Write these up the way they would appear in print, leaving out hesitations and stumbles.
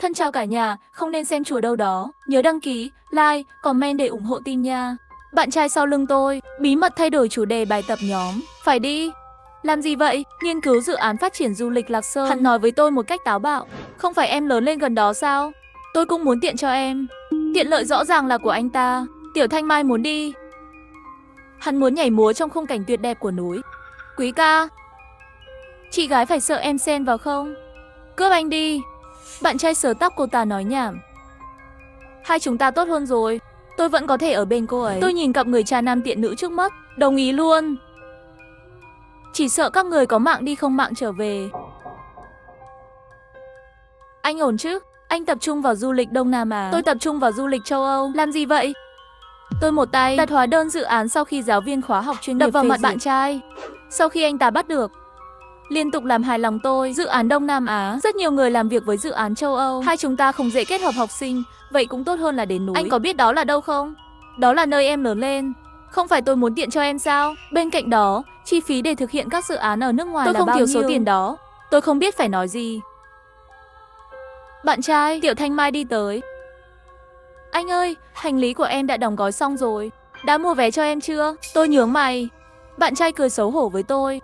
Thân chào cả nhà, không nên xem chùa đâu đó. Nhớ đăng ký, like, comment để ủng hộ team nha. Bạn trai sau lưng tôi, bí mật thay đổi chủ đề bài tập nhóm. Phải đi. Làm gì vậy? Nghiên cứu dự án phát triển du lịch Lạc Sơn. Hắn nói với tôi một cách táo bạo. Không phải em lớn lên gần đó sao? Tôi cũng muốn tiện cho em. Tiện lợi rõ ràng là của anh ta. Tiểu Thanh Mai muốn đi. Hắn muốn nhảy múa trong khung cảnh tuyệt đẹp của núi. Quý ca, chị gái phải sợ em xen vào không? Cướp anh đi. Bạn trai sờ tóc cô ta nói nhảm. Hai chúng ta tốt hơn rồi. Tôi vẫn có thể ở bên cô ấy. Tôi nhìn cặp người cha nam tiện nữ trước mắt. Đồng ý luôn. Chỉ sợ các người có mạng đi không mạng trở về. Anh ổn chứ? Anh tập trung vào du lịch Đông Nam Á. Tôi tập trung vào du lịch châu Âu. Làm gì vậy? Tôi một tay đặt hóa đơn dự án sau khi giáo viên khóa học chuyên nghiệp đập vào mặt bạn trai. Sau khi anh ta bắt được, liên tục làm hài lòng tôi. Dự án Đông Nam Á, rất nhiều người làm việc với dự án châu Âu. Hai chúng ta không dễ kết hợp học sinh, vậy cũng tốt hơn là đến núi. Anh có biết đó là đâu không? Đó là nơi em lớn lên. Không phải tôi muốn tiện cho em sao? Bên cạnh đó, chi phí để thực hiện các dự án ở nước ngoài tôi là không thiếu số tiền đó. Tôi không biết phải nói gì. Bạn trai, Tiểu Thanh Mai đi tới. Anh ơi, hành lý của em đã đóng gói xong rồi. Đã mua vé cho em chưa? Tôi nhướng mày. Bạn trai cười xấu hổ với tôi.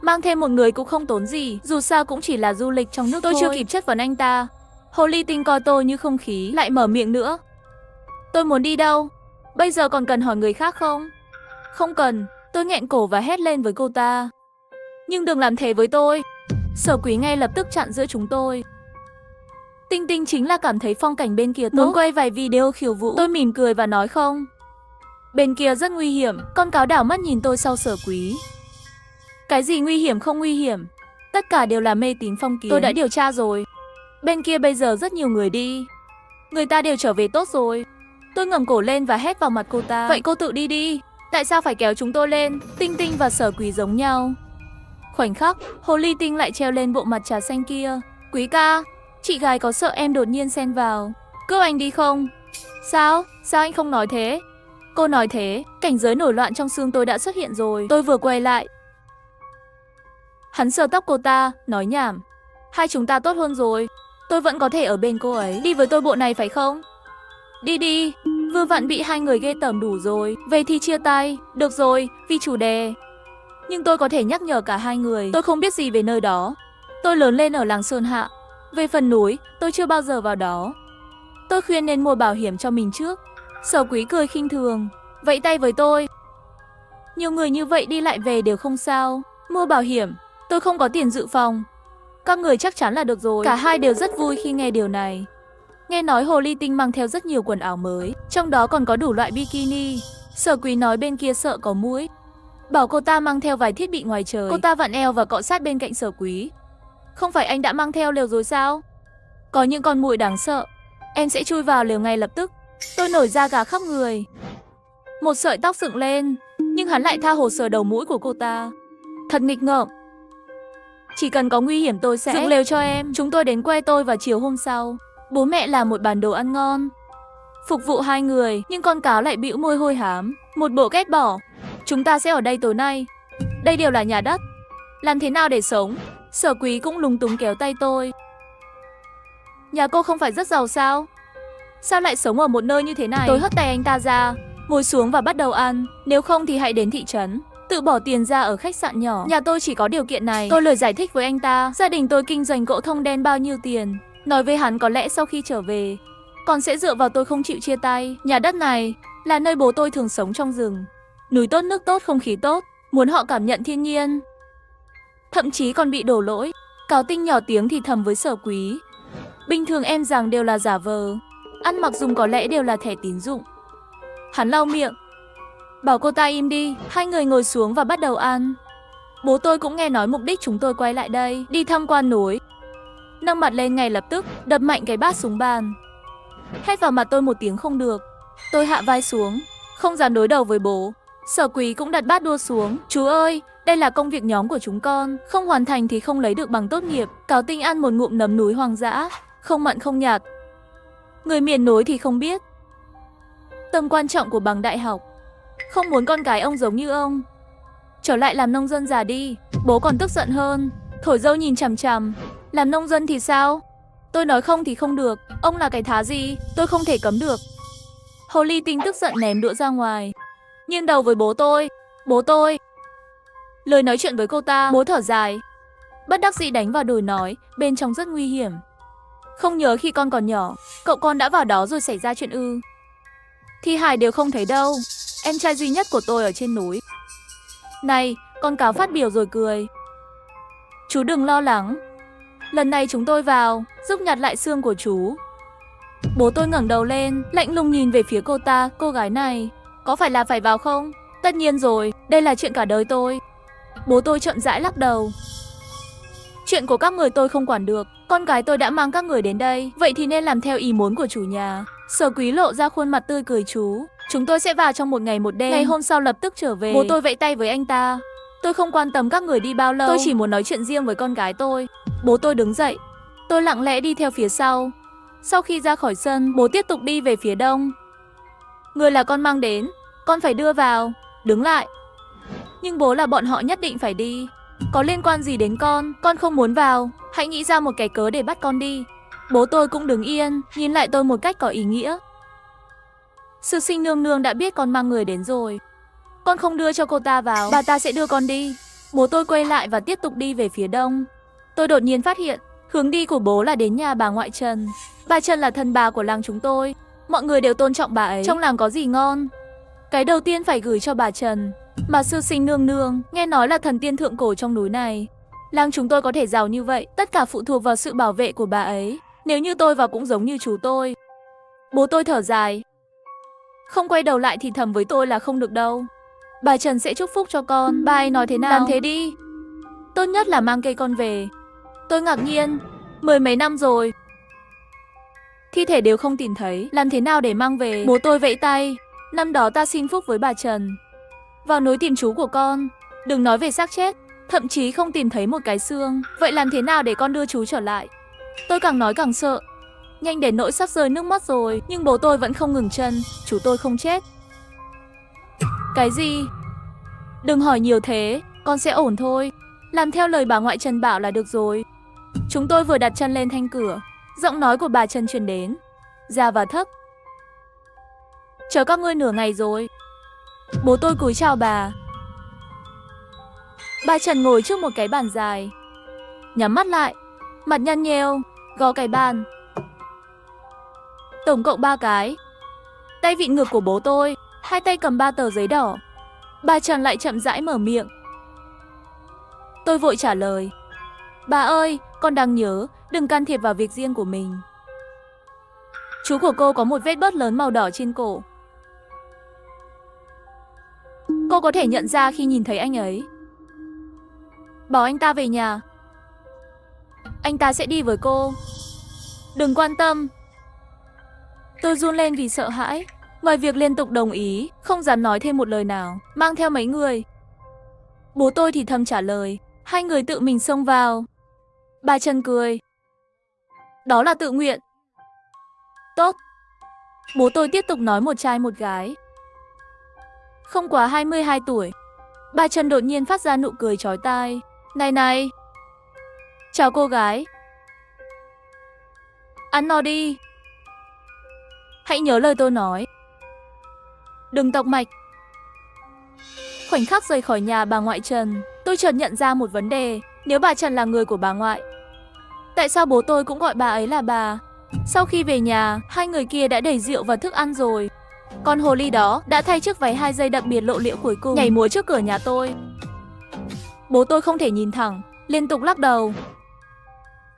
Mang thêm một người cũng không tốn gì, dù sao cũng chỉ là du lịch trong nước tôi thôi. Chưa kịp chất vấn anh ta. Hồ ly tinh coi tôi như không khí, lại mở miệng nữa. Tôi muốn đi đâu? Bây giờ còn cần hỏi người khác không? Không cần. Tôi nghẹn cổ và hét lên với cô ta. Nhưng đừng làm thế với tôi. Sở Quý ngay lập tức chặn giữa chúng tôi. Tinh Tinh chính là cảm thấy phong cảnh bên kia tốt, muốn quay vài video khiêu vũ. Tôi mỉm cười và nói không. Bên kia rất nguy hiểm. Con cáo đảo mắt nhìn tôi sau Sở Quý. Cái gì nguy hiểm không nguy hiểm? Tất cả đều là mê tín phong kiến. Tôi đã điều tra rồi. Bên kia bây giờ rất nhiều người đi. Người ta đều trở về tốt rồi. Tôi ngẩng cổ lên và hét vào mặt cô ta. Vậy cô tự đi đi. Tại sao phải kéo chúng tôi lên? Tinh Tinh và Sở Quý giống nhau. Khoảnh khắc, hồ ly tinh lại treo lên bộ mặt trà xanh kia. Quý ca, chị gái có sợ em đột nhiên xen vào cướp anh đi không? Sao? Sao anh không nói thế? Cô nói thế, cảnh giới nổi loạn trong xương tôi đã xuất hiện rồi. Tôi vừa quay lại. Hắn sờ tóc cô ta, nói nhảm. Hai chúng ta tốt hơn rồi. Tôi vẫn có thể ở bên cô ấy. Đi với tôi bộ này phải không? Đi đi. Vừa vặn bị hai người ghê tởm đủ rồi. Về thì chia tay. Được rồi, vì chủ đề. Nhưng tôi có thể nhắc nhở cả hai người. Tôi không biết gì về nơi đó. Tôi lớn lên ở làng Sơn Hạ. Về phần núi, tôi chưa bao giờ vào đó. Tôi khuyên nên mua bảo hiểm cho mình trước. Sở Quý cười khinh thường, vẫy tay với tôi. Nhiều người như vậy đi lại về đều không sao. Mua bảo hiểm, tôi không có tiền dự phòng. Các người chắc chắn là được rồi. Cả hai đều rất vui khi nghe điều này. Nghe nói hồ ly tinh mang theo rất nhiều quần áo mới, trong đó còn có đủ loại bikini. Sở Quý nói bên kia sợ có muỗi, bảo cô ta mang theo vài thiết bị ngoài trời. Cô ta vặn eo và cọ sát bên cạnh Sở Quý. Không phải anh đã mang theo lều rồi sao? Có những con muỗi đáng sợ. Em sẽ chui vào lều ngay lập tức. Tôi nổi da gà khắp người. Một sợi tóc dựng lên, nhưng hắn lại tha hồ sờ đầu mũi của cô ta. Thật nghịch ngợm. Chỉ cần có nguy hiểm tôi sẽ dựng lều cho em. Chúng tôi đến quê tôi vào chiều hôm sau. Bố mẹ làm một bàn đồ ăn ngon, phục vụ hai người, nhưng con cáo lại bĩu môi hôi hám, một bộ ghét bỏ. Chúng ta sẽ ở đây tối nay. Đây đều là nhà đất. Làm thế nào để sống? Sở Quý cũng lúng túng kéo tay tôi. Nhà cô không phải rất giàu sao? Sao lại sống ở một nơi như thế này? Tôi hất tay anh ta ra, ngồi xuống và bắt đầu ăn. Nếu không thì hãy đến thị trấn, tự bỏ tiền ra ở khách sạn nhỏ. Nhà tôi chỉ có điều kiện này. Tôi lời giải thích với anh ta. Gia đình tôi kinh doanh gỗ thông đen bao nhiêu tiền. Nói với hắn có lẽ sau khi trở về, còn sẽ dựa vào tôi không chịu chia tay. Nhà đất này là nơi bố tôi thường sống trong rừng. Núi tốt, nước tốt, không khí tốt. Muốn họ cảm nhận thiên nhiên. Thậm chí còn bị đổ lỗi. Cáo Tinh nhỏ tiếng thì thầm với Sở Quý. Bình thường em rằng đều là giả vờ. Ăn mặc dùng có lẽ đều là thẻ tín dụng. Hắn lau miệng, bảo cô ta im đi. Hai người ngồi xuống và bắt đầu ăn. Bố tôi cũng nghe nói mục đích chúng tôi quay lại đây, đi tham quan núi. Nâng mặt lên ngay lập tức, đập mạnh cái bát xuống bàn. Hét vào mặt tôi một tiếng không được. Tôi hạ vai xuống, không dám đối đầu với bố. Sở Quý cũng đặt bát đua xuống. Chú ơi, đây là công việc nhóm của chúng con. Không hoàn thành thì không lấy được bằng tốt nghiệp. Cáo Tinh ăn một ngụm nấm núi hoang dã, không mặn không nhạt. Người miền núi thì không biết tầm quan trọng của bằng đại học. Không muốn con cái ông giống như ông. Trở lại làm nông dân già đi. Bố còn tức giận hơn, thổi dâu nhìn chằm chằm. Làm nông dân thì sao? Tôi nói không thì không được, ông là cái thá gì, tôi không thể cấm được. Hồ ly tinh tức giận ném đũa ra ngoài, nghiêng đầu với bố tôi. Bố tôi. Lời nói chuyện với cô ta, bố thở dài, bất đắc dĩ đánh vào đùi nói, bên trong rất nguy hiểm. Không nhớ khi con còn nhỏ, cậu con đã vào đó rồi xảy ra chuyện ư? Thi hài đều không thấy đâu, em trai duy nhất của tôi ở trên núi. Này, con cáo phát biểu rồi cười. Chú đừng lo lắng, lần này chúng tôi vào, giúp nhặt lại xương của chú. Bố tôi ngẩng đầu lên, lạnh lùng nhìn về phía cô ta, cô gái này, có phải là phải vào không? Tất nhiên rồi, đây là chuyện cả đời tôi. Bố tôi chậm rãi lắc đầu. Chuyện của các người tôi không quản được, con gái tôi đã mang các người đến đây, vậy thì nên làm theo ý muốn của chủ nhà. Sở Quý lộ ra khuôn mặt tươi cười chú. Chúng tôi sẽ vào trong một ngày một đêm, ngày hôm sau lập tức trở về. Bố tôi vẫy tay với anh ta. Tôi không quan tâm các người đi bao lâu, tôi chỉ muốn nói chuyện riêng với con gái tôi. Bố tôi đứng dậy, tôi lặng lẽ đi theo phía sau. Sau khi ra khỏi sân, bố tiếp tục đi về phía đông. Người là con mang đến, con phải đưa vào. Đứng lại. Nhưng bố là bọn họ nhất định phải đi. Có liên quan gì đến con không muốn vào. Hãy nghĩ ra một cái cớ để bắt con đi. Bố tôi cũng đứng yên, nhìn lại tôi một cách có ý nghĩa. Sư sinh nương nương đã biết con mang người đến rồi. Con không đưa cho cô ta vào, bà ta sẽ đưa con đi. Bố tôi quay lại và tiếp tục đi về phía đông. Tôi đột nhiên phát hiện, hướng đi của bố là đến nhà bà ngoại Trần. Bà Trần là thần bà của làng chúng tôi. Mọi người đều tôn trọng bà ấy. Trong làng có gì ngon, cái đầu tiên phải gửi cho bà Trần. Mà sư sinh nương nương, nghe nói là thần tiên thượng cổ trong núi này. Làng chúng tôi có thể giàu như vậy, tất cả phụ thuộc vào sự bảo vệ của bà ấy. Nếu như tôi vào cũng giống như chú tôi. Bố tôi thở dài. Không quay đầu lại thì thầm với tôi là không được đâu. Bà Trần sẽ chúc phúc cho con. Bà ấy nói thế nào? Làm thế đi. Tốt nhất là mang cây con về. Tôi ngạc nhiên. 10 mấy năm rồi, thi thể đều không tìm thấy, làm thế nào để mang về? Bố tôi vẫy tay. Năm đó ta xin phúc với bà Trần, vào núi tìm chú của con. Đừng nói về xác chết, thậm chí không tìm thấy một cái xương. Vậy làm thế nào để con đưa chú trở lại? Tôi càng nói càng sợ, nhanh đến nỗi sắp rơi nước mắt rồi. Nhưng bố tôi vẫn không ngừng chân. Chú tôi không chết. Cái gì? Đừng hỏi nhiều thế, con sẽ ổn thôi. Làm theo lời bà ngoại Trần bảo là được rồi. Chúng tôi vừa đặt chân lên thanh cửa, giọng nói của bà Trần truyền đến, già và thấp. Chờ các ngươi nửa ngày rồi. Bố tôi cúi chào bà. Bà Trần ngồi trước một cái bàn dài, nhắm mắt lại, mặt nhăn nheo, gõ cái bàn. Tổng cộng 3 cái. Tay vịn ngực của bố tôi, hai tay cầm 3 tờ giấy đỏ. Bà Trần lại chậm rãi mở miệng. Tôi vội trả lời. Bà ơi, con đang nhớ, đừng can thiệp vào việc riêng của mình. Chú của cô có một vết bớt lớn màu đỏ trên cổ. Cô có thể nhận ra khi nhìn thấy anh ấy. Bảo anh ta về nhà. Anh ta sẽ đi với cô. Đừng quan tâm. Tôi run lên vì sợ hãi. Ngoài việc liên tục đồng ý, không dám nói thêm một lời nào. Mang theo mấy người. Bố tôi thì thầm trả lời. Hai người tự mình xông vào. Bà Trần cười. Đó là tự nguyện. Tốt. Bố tôi tiếp tục nói một trai một gái. Không quá 22 tuổi. Bà Trần đột nhiên phát ra nụ cười chói tai. Này này. Chào cô gái. Ăn no đi. Hãy nhớ lời tôi nói. Đừng tọc mạch. Khoảnh khắc rời khỏi nhà bà ngoại Trần, tôi chợt nhận ra một vấn đề. Nếu bà Trần là người của bà ngoại, tại sao bố tôi cũng gọi bà ấy là bà? Sau khi về nhà, hai người kia đã đẩy rượu và thức ăn rồi. Con hồ ly đó đã thay chiếc váy 2 giây đặc biệt lộ liễu cuối cùng, nhảy múa trước cửa nhà tôi. Bố tôi không thể nhìn thẳng, liên tục lắc đầu.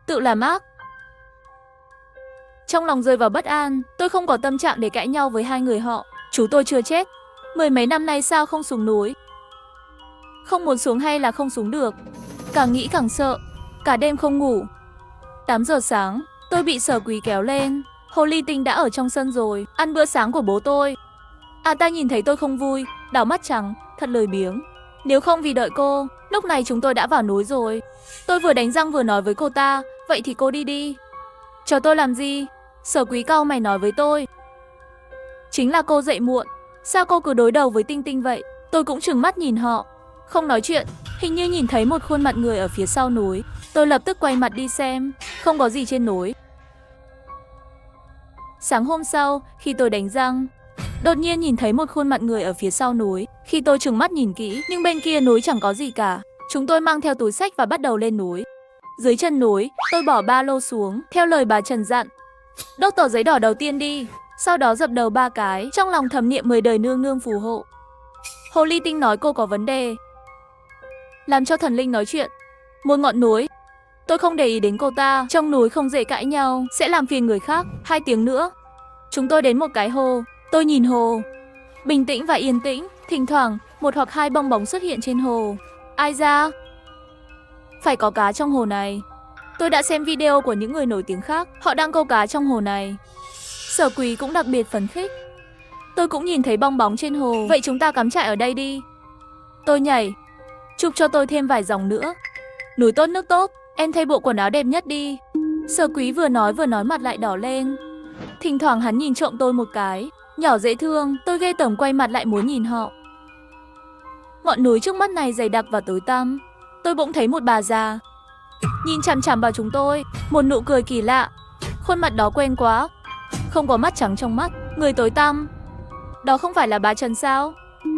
Tự làm ác. Trong lòng rơi vào bất an, tôi không có tâm trạng để cãi nhau với hai người họ. Chú tôi chưa chết, 10 mấy năm nay sao không xuống núi? Không muốn xuống hay là không xuống được? Càng nghĩ càng sợ, cả đêm không ngủ. 8 giờ sáng, tôi bị Sở Quý kéo lên. Hồ ly tinh đã ở trong sân rồi, ăn bữa sáng của bố tôi. Ta nhìn thấy tôi không vui, đảo mắt trắng, thật lười biếng. Nếu không vì đợi cô, lúc này chúng tôi đã vào núi rồi. Tôi vừa đánh răng vừa nói với cô ta, vậy thì cô đi đi. Chờ tôi làm gì? Sở Quý cau mày nói với tôi. Chính là cô dậy muộn, sao cô cứ đối đầu với Tinh Tinh vậy? Tôi cũng trừng mắt nhìn họ, không nói chuyện. Hình như nhìn thấy một khuôn mặt người ở phía sau núi. Tôi lập tức quay mặt đi xem, không có gì trên núi. Sáng hôm sau, khi tôi đánh răng, đột nhiên nhìn thấy một khuôn mặt người ở phía sau núi. Khi tôi trừng mắt nhìn kỹ, nhưng bên kia núi chẳng có gì cả. Chúng tôi mang theo túi xách và bắt đầu lên núi. Dưới chân núi, tôi bỏ ba lô xuống, theo lời bà Trần dặn. Đốt tờ giấy đỏ đầu tiên đi, sau đó dập đầu 3 cái, trong lòng thầm niệm 10 đời nương nương phù hộ. Hồ ly tinh nói cô có vấn đề. Làm cho thần linh nói chuyện. Một ngọn núi. Tôi không để ý đến cô ta, trong núi không dễ cãi nhau, sẽ làm phiền người khác. 2 tiếng nữa, chúng tôi đến một cái hồ. Tôi nhìn hồ, bình tĩnh và yên tĩnh, thỉnh thoảng, 1 hoặc 2 bong bóng xuất hiện trên hồ. Ai ra? Phải có cá trong hồ này. Tôi đã xem video của những người nổi tiếng khác, họ đang câu cá trong hồ này. Sở Quý cũng đặc biệt phấn khích. Tôi cũng nhìn thấy bong bóng trên hồ, vậy chúng ta cắm trại ở đây đi. Tôi nhảy, chụp cho tôi thêm vài dòng nữa. Núi tốt nước tốt, em thay bộ quần áo đẹp nhất đi. Sở Quý vừa nói mặt lại đỏ lên. Thỉnh thoảng hắn nhìn trộm tôi một cái, nhỏ dễ thương, tôi ghê tởm quay mặt lại muốn nhìn họ. Ngọn núi trước mắt này dày đặc và tối tăm. Tôi bỗng thấy một bà già nhìn chằm chằm vào chúng tôi, một nụ cười kỳ lạ. Khuôn mặt đó quen quá, không có mắt trắng trong mắt, người tối tăm. Đó không phải là bà Trần sao?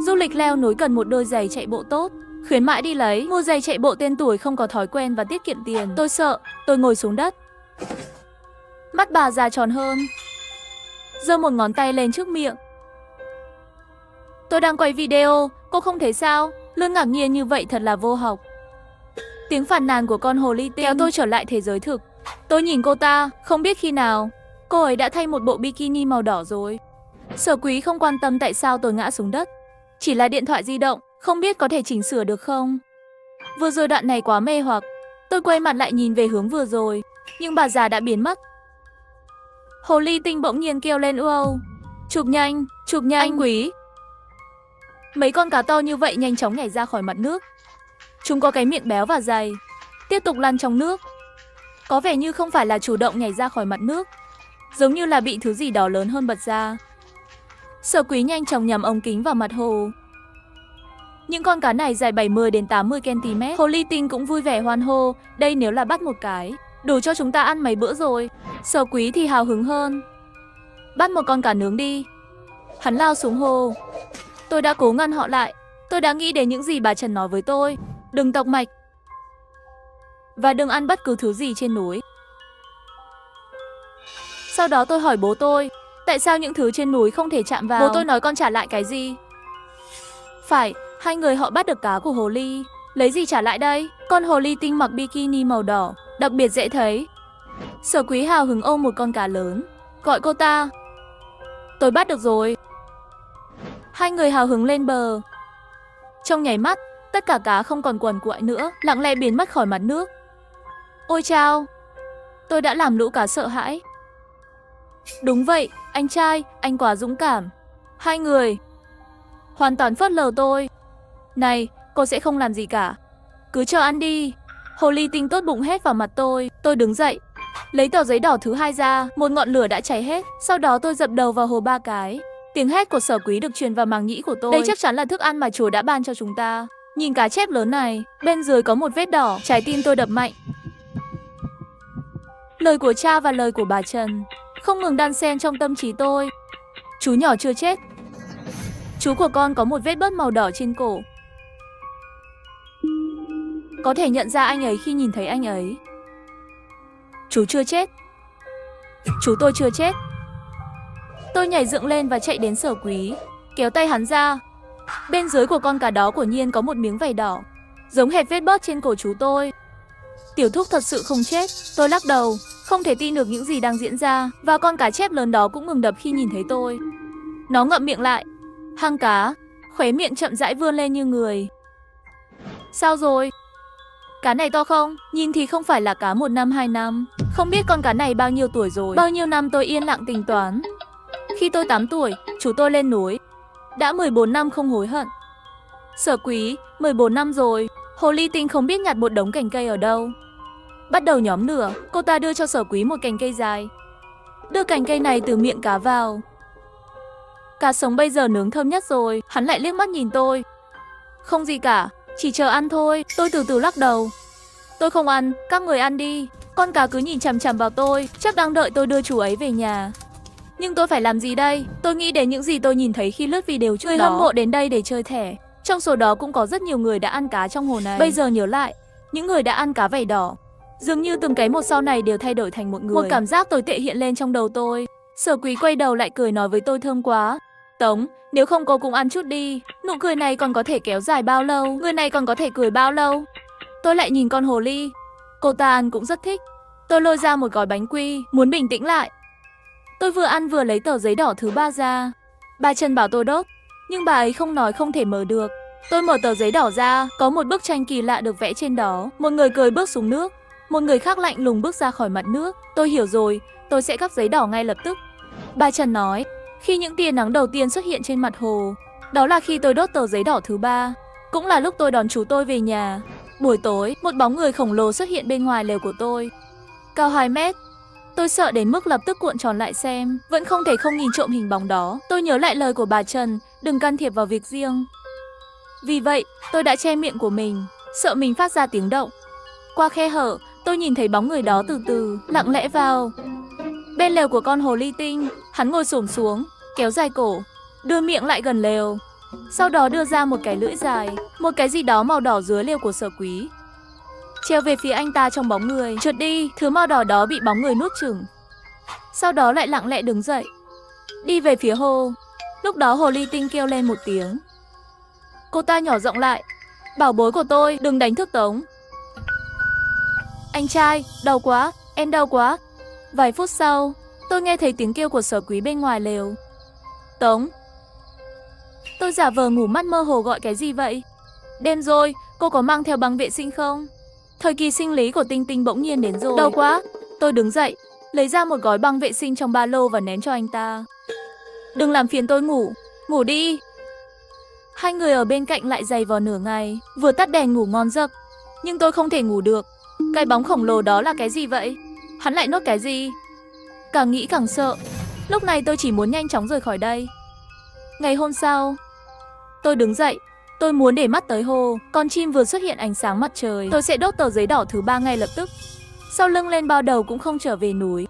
Du lịch leo núi cần một đôi giày chạy bộ tốt, khuyến mãi đi lấy. Mua giày chạy bộ tên tuổi không có thói quen và tiết kiệm tiền. Tôi sợ, tôi ngồi xuống đất. Mắt bà già tròn hơn, giơ một ngón tay lên trước miệng. Tôi đang quay video, cô không thấy sao? Luôn ngạc nhiên như vậy thật là vô học. Tiếng phàn nàn của con hồ ly tinh kéo tôi trở lại thế giới thực. Tôi nhìn cô ta, không biết khi nào cô ấy đã thay một bộ bikini màu đỏ rồi. Sở Quý không quan tâm tại sao tôi ngã xuống đất. Chỉ là điện thoại di động, không biết có thể chỉnh sửa được không? Vừa rồi đoạn này quá mê hoặc. Tôi quay mặt lại nhìn về hướng vừa rồi, nhưng bà già đã biến mất. Hồ ly tinh bỗng nhiên kêu lên âu. Chụp nhanh, anh Quý. Mấy con cá to như vậy nhanh chóng nhảy ra khỏi mặt nước. Chúng có cái miệng béo và dày, tiếp tục lăn trong nước. Có vẻ như không phải là chủ động nhảy ra khỏi mặt nước, giống như là bị thứ gì đó lớn hơn bật ra. Sở Quý nhanh chóng nhắm ống kính vào mặt hồ. Những con cá này dài 70 đến 80 cm. Hồ ly tinh cũng vui vẻ hoan hô, đây nếu là bắt một cái, đủ cho chúng ta ăn mấy bữa rồi. Sở Quý thì hào hứng hơn. Bắt một con cá nướng đi. Hắn lao xuống hồ. Tôi đã cố ngăn họ lại. Tôi đã nghĩ đến những gì bà Trần nói với tôi. Đừng tọc mạch. Và đừng ăn bất cứ thứ gì trên núi. Sau đó tôi hỏi bố tôi, tại sao những thứ trên núi không thể chạm vào? Bố tôi nói con trả lại cái gì? Phải, 2 người họ bắt được cá của hồ ly. Lấy gì trả lại đây? Con hồ ly tinh mặc bikini màu đỏ, đặc biệt dễ thấy. Sở Quý hào hứng ôm một con cá lớn, gọi cô ta. Tôi bắt được rồi. 2 người hào hứng lên bờ. Trong nháy mắt, tất cả cá không còn quằn quại nữa, lặng lẽ biến mất khỏi mặt nước. Ôi chao! Tôi đã làm lũ cá sợ hãi. Đúng vậy, anh trai, anh quá dũng cảm. 2 người hoàn toàn phớt lờ tôi. Này, cô sẽ không làm gì cả. Cứ chờ ăn đi. Hồ ly tinh tốt bụng hét vào mặt tôi. Tôi đứng dậy, lấy tờ giấy đỏ thứ 2 ra. Một ngọn lửa đã cháy hết. Sau đó tôi dập đầu vào hồ 3 cái. Tiếng hét của Sở Quý được truyền vào màng nhĩ của tôi. Đây chắc chắn là thức ăn mà Chúa đã ban cho chúng ta. Nhìn cá chép lớn này, bên dưới có một vết đỏ. Trái tim tôi đập mạnh. Lời của cha và lời của bà Trần không ngừng đan xen trong tâm trí tôi. Chú nhỏ chưa chết. Chú của con có một vết bớt màu đỏ trên cổ. Có thể nhận ra anh ấy khi nhìn thấy anh ấy. Chú chưa chết. Chú tôi chưa chết. Tôi nhảy dựng lên và chạy đến Sở Quý, kéo tay hắn ra. Bên dưới của con cá đó quả nhiên có một miếng vảy đỏ, giống hệt vết bớt trên cổ chú tôi. Tiểu thúc thật sự không chết. Tôi lắc đầu, không thể tin được những gì đang diễn ra. Và con cá chép lớn đó cũng ngừng đập khi nhìn thấy tôi. Nó ngậm miệng lại, hăng cá, khóe miệng chậm rãi vươn lên như người. Sao rồi? Cá này to không? Nhìn thì không phải là cá 1 năm 2 năm. Không biết con cá này bao nhiêu tuổi rồi. Bao nhiêu năm tôi yên lặng tính toán. Khi tôi 8 tuổi, chú tôi lên núi. Đã 14 năm không hối hận. Sở Quý, 14 năm rồi. Hồ ly tinh không biết nhặt một đống cành cây ở đâu. Bắt đầu nhóm lửa, cô ta đưa cho Sở Quý một cành cây dài. Đưa cành cây này từ miệng cá vào. Cá sống bây giờ nướng thơm nhất rồi. Hắn lại liếc mắt nhìn tôi. Không gì cả, chỉ chờ ăn thôi. Tôi từ từ lắc đầu. Tôi không ăn, các người ăn đi. Con cá cứ nhìn chằm chằm vào tôi, chắc đang đợi tôi đưa chú ấy về nhà. Nhưng tôi phải làm gì đây? Tôi nghĩ đến những gì tôi nhìn thấy khi lướt video trước đó. Người hâm mộ đến đây để chơi thẻ. Trong số đó cũng có rất nhiều người đã ăn cá trong hồ này. Bây giờ nhớ lại, những người đã ăn cá vảy đỏ, dường như từng cái một sau này đều thay đổi thành một người. Một cảm giác tồi tệ hiện lên trong đầu tôi. Sở Quý quay đầu lại cười nói với tôi thơm quá. Tống, nếu không cô cũng ăn chút đi. Nụ cười này còn có thể kéo dài bao lâu? Người này còn có thể cười bao lâu? Tôi lại nhìn con hồ ly. Cô ta ăn cũng rất thích. Tôi lôi ra một gói bánh quy, muốn bình tĩnh lại. Tôi vừa ăn vừa lấy tờ giấy đỏ thứ 3 ra. Bà Trần bảo tôi đốt, nhưng bà ấy không nói không thể mở được. Tôi mở tờ giấy đỏ ra, có một bức tranh kỳ lạ được vẽ trên đó. Một người cười bước xuống nước, một người khác lạnh lùng bước ra khỏi mặt nước. Tôi hiểu rồi, tôi sẽ gắp giấy đỏ ngay lập tức. Bà Trần nói, khi những tia nắng đầu tiên xuất hiện trên mặt hồ, đó là khi tôi đốt tờ giấy đỏ thứ 3. Cũng là lúc tôi đón chú tôi về nhà. Buổi tối, một bóng người khổng lồ xuất hiện bên ngoài lều của tôi. Cao 2 mét. Tôi sợ đến mức lập tức cuộn tròn lại xem, vẫn không thể không nhìn trộm hình bóng đó. Tôi nhớ lại lời của bà Trần, đừng can thiệp vào việc riêng. Vì vậy, tôi đã che miệng của mình, sợ mình phát ra tiếng động. Qua khe hở, tôi nhìn thấy bóng người đó từ từ, lặng lẽ vào. Bên lều của con hồ ly tinh, hắn ngồi xổm xuống, kéo dài cổ, đưa miệng lại gần lều. Sau đó đưa ra một cái lưỡi dài, một cái gì đó màu đỏ dưới lều của Sở Quý. Treo về phía anh ta trong bóng người, trượt đi, thứ màu đỏ đó bị bóng người nuốt chửng. Sau đó lại lặng lẽ đứng dậy, đi về phía hồ. Lúc đó hồ ly tinh kêu lên một tiếng. Cô ta nhỏ giọng lại, bảo bối của tôi, đừng đánh thức Tống. Anh trai, đau quá, em đau quá. Vài phút sau, tôi nghe thấy tiếng kêu của Sở Quý bên ngoài lều. Tống. Tôi giả vờ ngủ mắt mơ hồ gọi cái gì vậy? Đêm rồi, cô có mang theo băng vệ sinh không? Thời kỳ sinh lý của Tinh Tinh bỗng nhiên đến rồi. Đau quá. Tôi đứng dậy, lấy ra một gói băng vệ sinh trong ba lô và ném cho anh ta. Đừng làm phiền tôi ngủ, ngủ đi. Hai người ở bên cạnh lại giày vò nửa ngày, vừa tắt đèn ngủ ngon giấc. Nhưng tôi không thể ngủ được. Cái bóng khổng lồ đó là cái gì vậy? Hắn lại nốt cái gì? Càng nghĩ càng sợ. Lúc này tôi chỉ muốn nhanh chóng rời khỏi đây. Ngày hôm sau, tôi đứng dậy. Tôi muốn để mắt tới hồ. Con chim vừa xuất hiện ánh sáng mặt trời. Tôi sẽ đốt tờ giấy đỏ thứ 3 ngay lập tức. Sau lưng lên bao đầu cũng không trở về núi.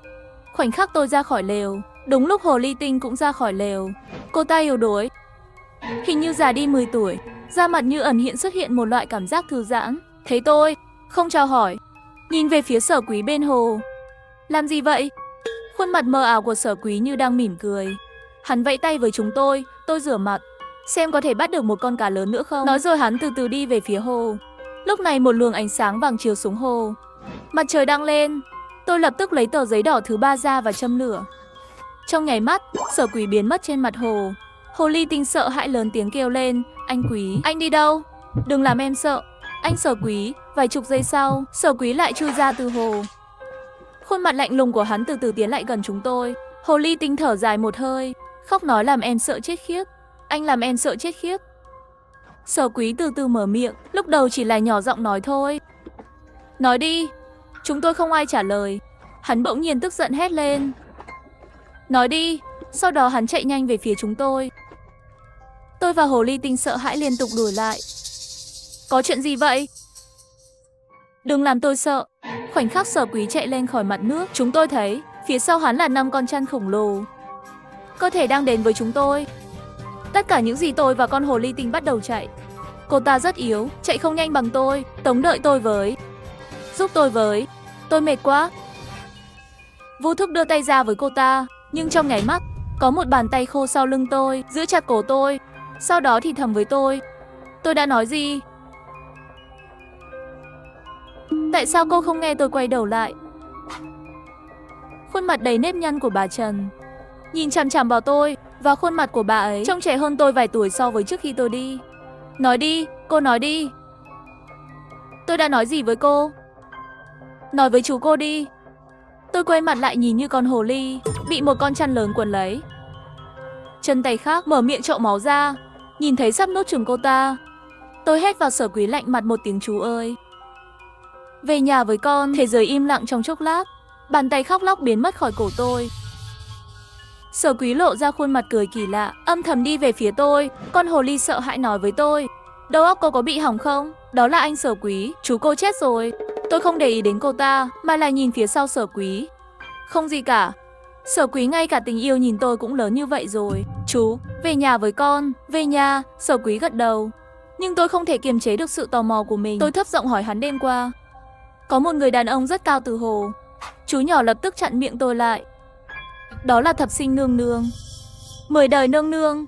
Khoảnh khắc tôi ra khỏi lều, đúng lúc hồ ly tinh cũng ra khỏi lều. Cô ta yếu đuối, hình như già đi 10 tuổi. Da mặt như ẩn hiện xuất hiện một loại cảm giác thư giãn. Thấy tôi, không chào hỏi, nhìn về phía Sở Quý bên hồ. Làm gì vậy? Khuôn mặt mờ ảo của Sở Quý như đang mỉm cười. Hắn vẫy tay với chúng tôi rửa mặt, xem có thể bắt được một con cá lớn nữa không. Nói rồi hắn từ từ đi về phía hồ. Lúc này một luồng ánh sáng vàng chiếu xuống hồ. Mặt trời đang lên. Tôi lập tức lấy tờ giấy đỏ thứ 3 ra và châm lửa. Trong nháy mắt, Sở Quý biến mất trên mặt hồ. Hồ ly tinh sợ hãi lớn tiếng kêu lên, anh Quý, anh đi đâu? Đừng làm em sợ. Anh Sở Quý. Vài chục giây sau, Sở Quý lại chui ra từ hồ. Khuôn mặt lạnh lùng của hắn từ từ tiến lại gần chúng tôi. Hồ ly tinh thở dài một hơi, khóc nói làm em sợ chết khiếp. Anh làm em sợ chết khiếp. Sở Quý từ từ mở miệng, lúc đầu chỉ là nhỏ giọng nói thôi. Nói đi. Chúng tôi không ai trả lời. Hắn bỗng nhiên tức giận hét lên. Nói đi. Sau đó hắn chạy nhanh về phía chúng tôi. Tôi và hồ ly tinh sợ hãi liên tục đuổi lại. Có chuyện gì vậy? Đừng làm tôi sợ. Khoảnh khắc Sở Quý chạy lên khỏi mặt nước, chúng tôi thấy phía sau hắn là 5 con trăn khổng lồ. Cơ thể đang đến với chúng tôi. Tất cả những gì tôi và con hồ ly tinh bắt đầu chạy. Cô ta rất yếu, chạy không nhanh bằng tôi. Tống đợi tôi với. Giúp tôi với. Tôi mệt quá. Vô thức đưa tay ra với cô ta. Nhưng trong nháy mắt, có một bàn tay khô sau lưng tôi, giữ chặt cổ tôi. Sau đó thì thầm với tôi. Tôi đã nói gì? Tại sao cô không nghe tôi quay đầu lại? Khuôn mặt đầy nếp nhăn của bà Trần nhìn chằm chằm vào tôi, và khuôn mặt của bà ấy trông trẻ hơn tôi vài tuổi so với trước khi tôi đi. Nói đi, cô nói đi. Tôi đã nói gì với cô? Nói với chú cô đi. Tôi quay mặt lại nhìn như con hồ ly bị một con chăn lớn quấn lấy. Chân tay khác mở miệng trậu máu ra, nhìn thấy sắp nuốt chửng cô ta. Tôi hét vào Sở Quý lạnh mặt một tiếng chú ơi. Về nhà với con. Thế giới im lặng trong chốc lát. Bàn tay khóc lóc biến mất khỏi cổ tôi. Sở Quý lộ ra khuôn mặt cười kỳ lạ, âm thầm đi về phía tôi. Con hồ ly sợ hãi nói với tôi. Đầu óc cô có bị hỏng không? Đó là anh Sở Quý, chú cô chết rồi. Tôi không để ý đến cô ta, mà lại nhìn phía sau Sở Quý. Không gì cả. Sở Quý ngay cả tình yêu nhìn tôi cũng lớn như vậy rồi. Chú, về nhà với con, về nhà, Sở Quý gật đầu. Nhưng tôi không thể kiềm chế được sự tò mò của mình. Tôi thấp giọng hỏi hắn đêm qua. Có một người đàn ông rất cao từ hồ. Chú nhỏ lập tức chặn miệng tôi lại. Đó là thập sinh nương nương. 10 đời nương nương.